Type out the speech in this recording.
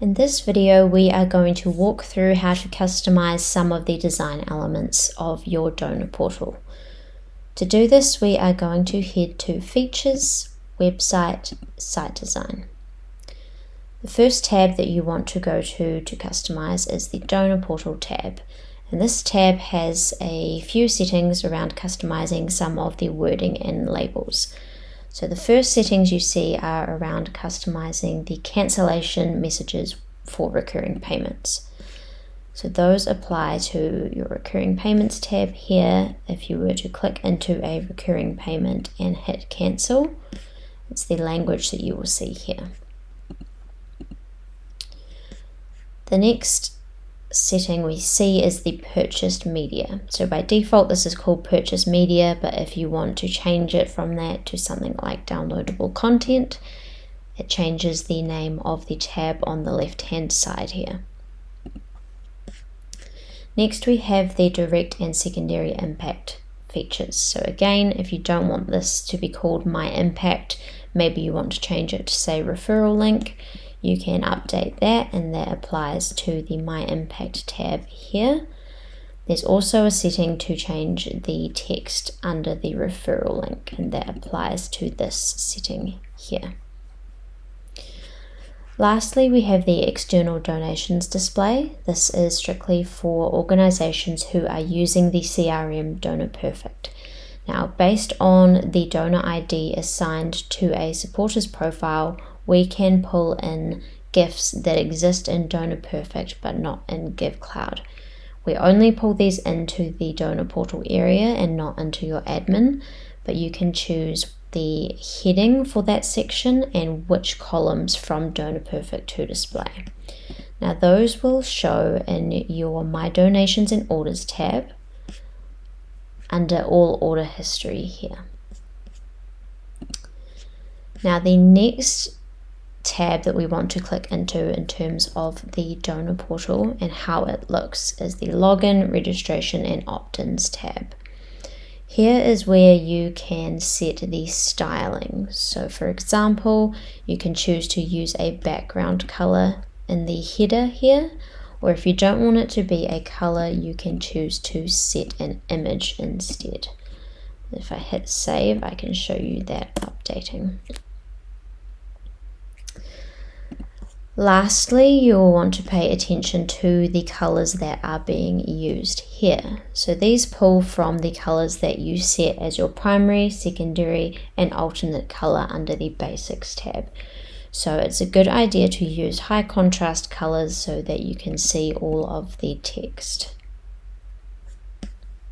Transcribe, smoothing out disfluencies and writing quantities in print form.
In this video, we are going to walk through how to customize some of the design elements of your donor portal. To do this, we are going to head to Features, Website, Site Design. The first tab that you want to go to customize is the Donor Portal tab. And this tab has a few settings around customizing some of the wording and labels. So the first settings you see are around customizing the cancellation messages for recurring payments. So those apply to your recurring payments tab here. If you were to click into a recurring payment and hit cancel, it's the language that you will see here. The next setting we see is the purchased media. So by default this is called purchase media, but if you want to change it from that to something like downloadable content, it changes the name of the tab on the left hand side here. Next we have the direct and secondary impact features. So again, if you don't want this to be called My Impact, maybe you want to change it to say referral link, you can update that, and that applies to the My Impact tab here. There's also a setting to change the text under the referral link, and that applies to this setting here. Lastly, we have the external donations display. This is strictly for organizations who are using the CRM Donor Perfect. Now, based on the donor ID assigned to a supporter's profile, we can pull in gifts that exist in Donor Perfect but not in GiveCloud. We only pull these into the donor portal area and not into your admin, but you can choose the heading for that section and which columns from Donor Perfect to display. Now those will show in your My Donations and Orders tab under All Order History here. Now the next tab that we want to click into in terms of the donor portal and how it looks is the Login, Registration and Opt-ins tab. Here is where you can set the styling. So for example, you can choose to use a background color in the header here, or if you don't want it to be a color, you can choose to set an image instead. If I hit save, I can show you that updating. Lastly, you'll want to pay attention to the colors that are being used here. So these pull from the colors that you set as your primary, secondary, and alternate color under the Basics tab. So it's a good idea to use high contrast colors so that you can see all of the text.